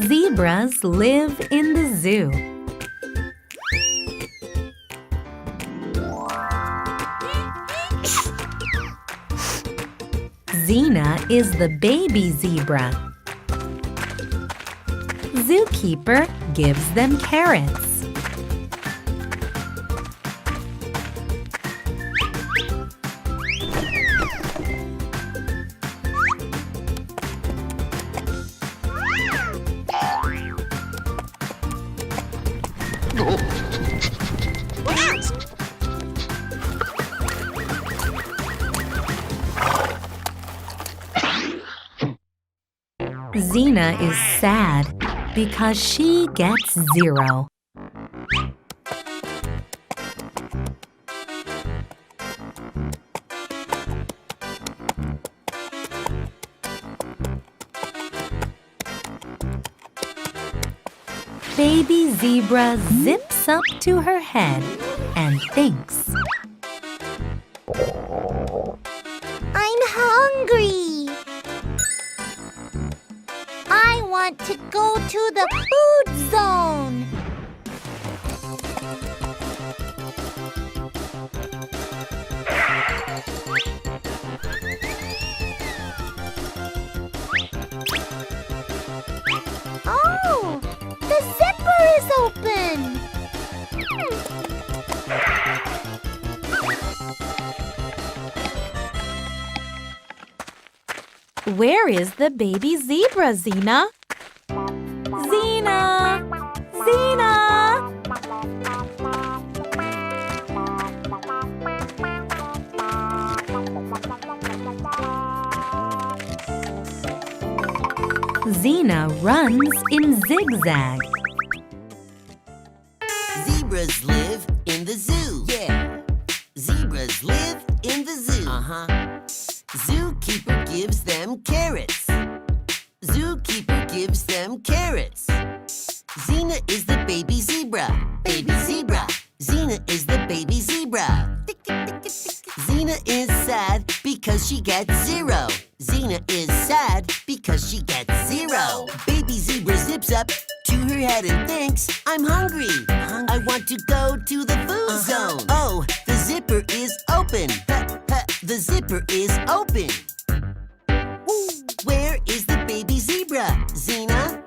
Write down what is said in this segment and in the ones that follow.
Zebras live in the zoo. Zena is the baby zebra. Zookeeper gives them carrots. Zena is sad because she gets 0. Baby zebra zips up to her head and thinks, I'm hungry. I want to go to the food zone. Oh, the zipper is open. Where is the baby zebra, Zena? Zena! Zena! Zena runs in zigzag. Zebras live in the zoo. Yeah. Zebras live in the zoo. Zookeeper gives them carrots. Zookeeper gives them carrots. Zena is the baby zebra. Baby zebra. Zena is the baby zebra. Zena is sad because she gets 0. Zena is sad because she gets 0. Baby zebra zips up to her head and thinks, I'm hungry. I want to go to the food zone. Oh, the zipper is open. The zipper is open. Where is the baby zebra? Zena?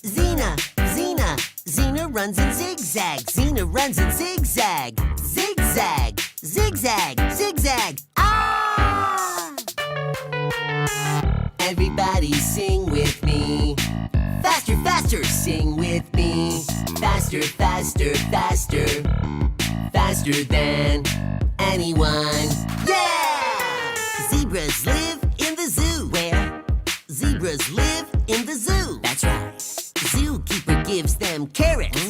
Zena, Zena. Zena runs in zigzag. Zena runs in zigzag. Zigzag, zigzag, zigzag. Ah! Everybody sing with me. Faster, faster, sing with me. Faster, faster, faster. Faster than anyone. Yeah! Zebras live in the zoo. Where? Zebras live in the zoo. That's right. Zookeeper gives them carrots.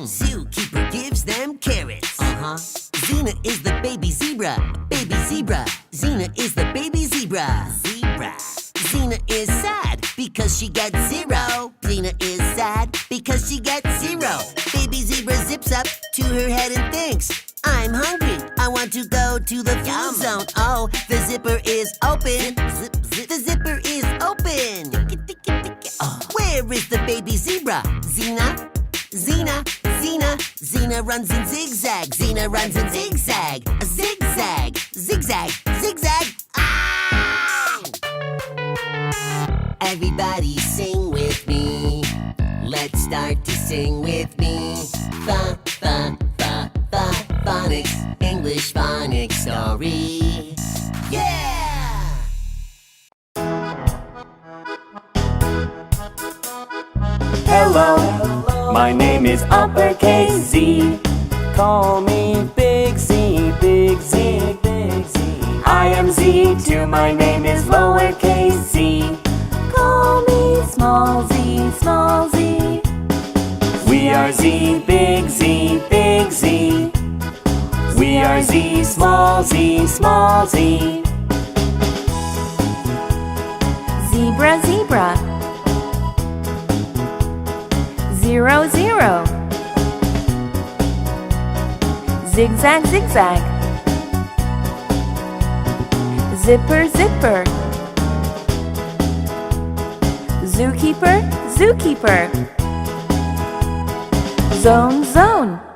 Zookeeper gives them carrots. Zena is the baby zebra. Baby zebra. Zena is the baby zebra. Zebra. Zena is sad because she gets 0. Zena is sad because she gets 0. Baby zebra zips up to her head and thinks, I'm hungry. I want to go to the food zone. Oh, the zipper is open. The zipper is open. Where is the baby zebra? Zena? Zena, Zena. Zena runs in zigzag. Zena runs in zigzag. Zigzag, zigzag, zigzag. Ah! Everybody sing with me. Let's start to sing with me. Phonics, English phonics story. Yeah! Hello, my name is uppercase Z. Call me Big Z, Big Z, Big Z. I am Z2, my name is lowercase z. Call me small z, small z. We are Z, Big Z, Big Z. We are Z, small z, small z. Zebra, zebra. 0, 0. Zigzag, zigzag. Zipper, zipper. Zookeeper, zookeeper. Zone, zone.